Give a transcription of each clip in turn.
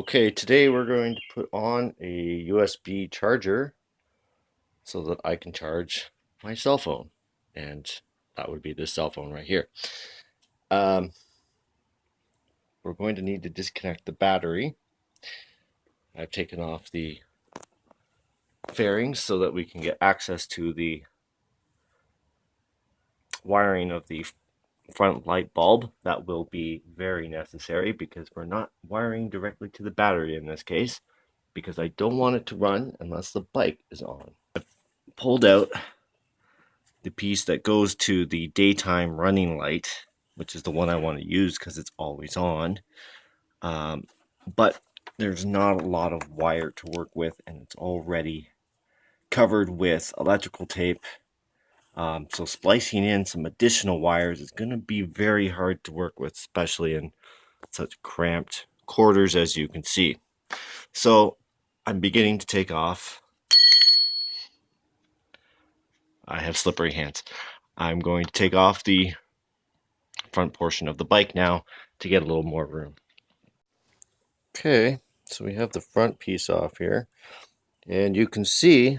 Okay, today we're going to put on a USB charger so that I can charge my cell phone. And that would be this cell phone right here. Um, we're going to need to disconnect the battery. I've taken off the fairings so that we can get access to the wiring of the front light bulb. That will be very necessary because we're not wiring directly to the battery in this case, because I don't want it to run unless the bike is on. I've pulled out the piece that goes to the daytime running light, which is the one I want to use because it's always on. But there's not a lot of wire to work with, and it's already covered with electrical tape. So splicing in some additional wires is going to be very hard to work with, especially in such cramped quarters as you can see. So I'm beginning to take off. I have slippery hands. I'm going to take off the front portion of the bike now to get a little more room. Okay, so we have the front piece off here, and you can see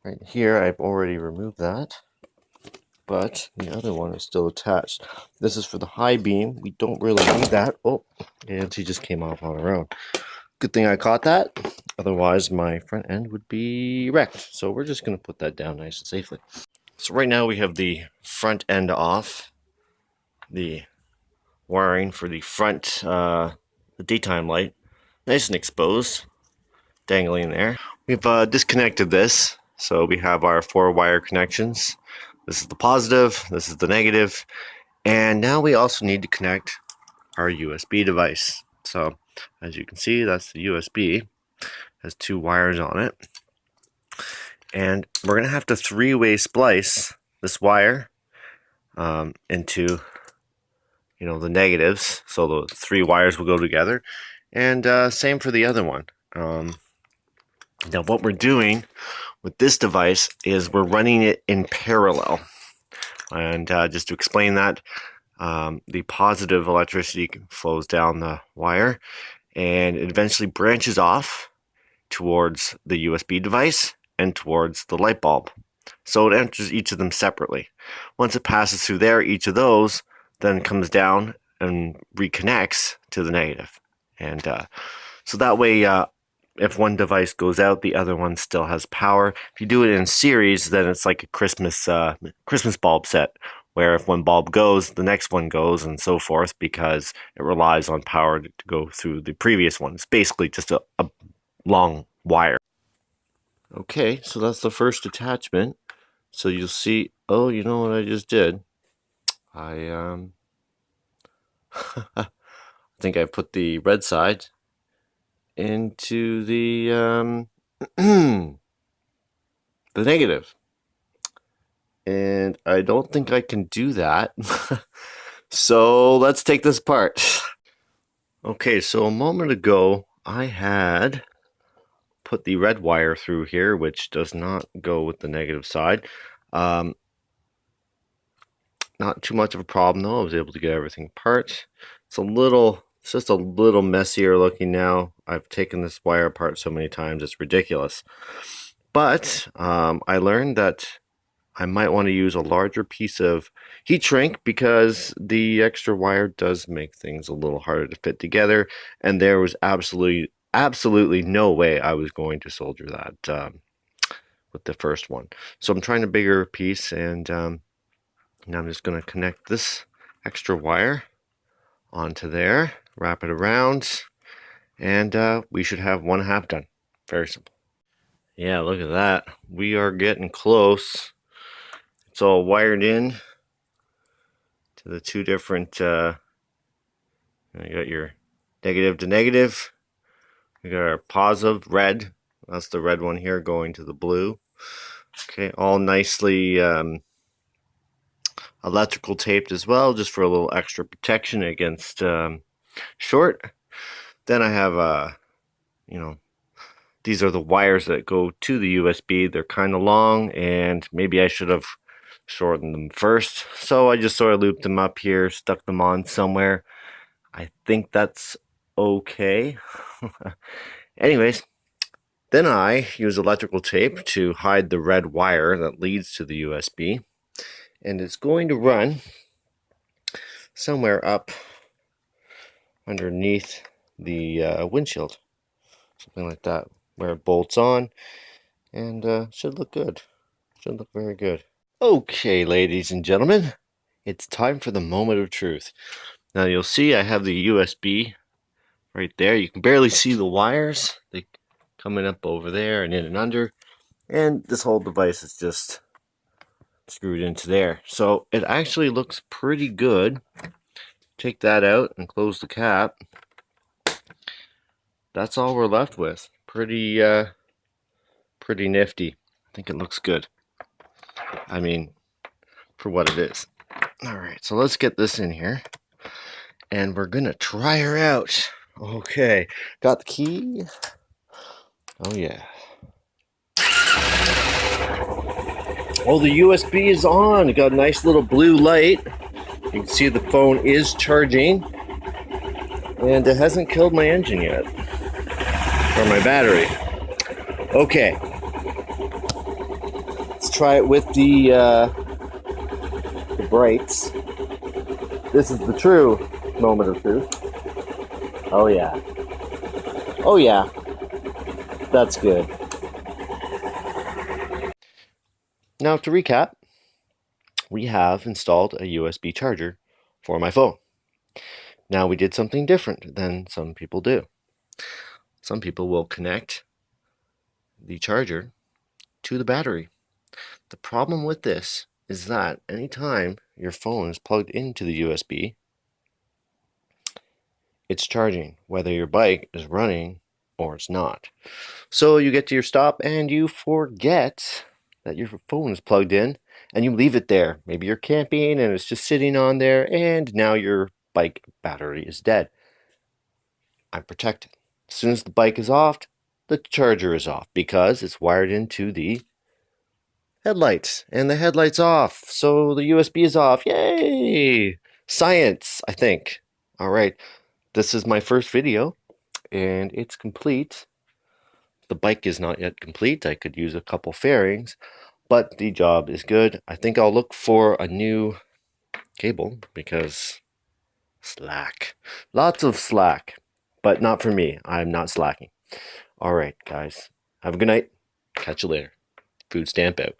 right here I've already removed that, but the other one is still attached. This is for the high beam. We don't really need that. Oh, and she just came off on her own. Good thing I caught that, otherwise my front end would be wrecked. So we're just going to put that down nice and safely. So right now we have the front end off, the wiring for the front the daytime light nice and exposed, dangling there. We've disconnected this, so we have our 4 wire connections. This is the positive, this is the negative, and now we also need to connect our USB device. So as you can see, that's the USB. It has 2 wires on it, and we're gonna have to 3-way splice this wire into the negatives, so the 3 wires will go together, and same for the other one. Now what we're doing with this device is we're running it in parallel, and just to explain that, the positive electricity flows down the wire and it eventually branches off towards the USB device and towards the light bulb, so it enters each of them separately. Once it passes through there, each of those then comes down and reconnects to the negative, and so that way if one device goes out, the other one still has power. If you do it in series, then it's like a Christmas bulb set, where if one bulb goes, the next one goes, and so forth, because it relies on power to go through the previous one. It's basically just a long wire. Okay, so that's the first attachment. So you'll see, oh, you know what I just did? I I think I put the red side into the the negative, and I don't think I can do that. So let's take this apart. Okay, so a moment ago I had put the red wire through here, which does not go with the negative side. Not too much of a problem though. I was able to get everything apart. It's just a little messier looking now. I've taken this wire apart so many times, it's ridiculous. But I learned that I might want to use a larger piece of heat shrink, because the extra wire does make things a little harder to fit together, and there was absolutely no way I was going to solder that with the first one. So I'm trying a bigger piece, and now I'm just going to connect this extra wire onto there, wrap it around, and we should have 1/2 done. Very simple. Yeah, look at that. We are getting close. It's all wired in to the 2 different, you got your negative to negative. We got our positive red. That's the red one here going to the blue. Okay, all nicely electrical taped as well, just for a little extra protection against short. Then I have these are the wires that go to the USB. They're kind of long, and maybe I should have shortened them first, so I just sort of looped them up here, stuck them on somewhere. I think that's okay. Anyways, then I use electrical tape to hide the red wire that leads to the USB, and it's going to run somewhere up underneath the windshield, something like that, where it bolts on, and should look good. Should look very good. Okay, ladies and gentlemen, it's time for the moment of truth. Now you'll see I have the USB right there. You can barely see the wires. They coming up over there and in and under. And this whole device is just screwed into there. So it actually looks pretty good. Take that out and close the cap. That's all we're left with. Pretty nifty. I think it looks good. I mean, for what it is. Alright, so let's get this in here. And we're gonna try her out. Okay, got the key. Oh yeah. Oh, the USB is on. It got a nice little blue light. You can see the phone is charging. And it hasn't killed my engine yet. Or my battery. Okay. Let's try it with the brights. This is the true moment of truth. Oh yeah. Oh yeah. That's good. Now to recap, we have installed a USB charger for my phone. Now we did something different than some people do. Some people will connect the charger to the battery. The problem with this is that anytime your phone is plugged into the USB, it's charging, whether your bike is running or it's not. So you get to your stop and you forget that your phone is plugged in and you leave it there. Maybe you're camping and it's just sitting on there and now your bike battery is dead. I'm protected. As soon as the bike is off, the charger is off because it's wired into the headlights and the headlight's off. So the USB is off. Yay! Science, I think. All right. This is my first video and it's complete. The bike is not yet complete. I could use a couple fairings, but the job is good. I think I'll look for a new cable because slack. Lots of slack, but not for me. I'm not slacking. All right, guys. Have a good night. Catch you later. Food stamp out.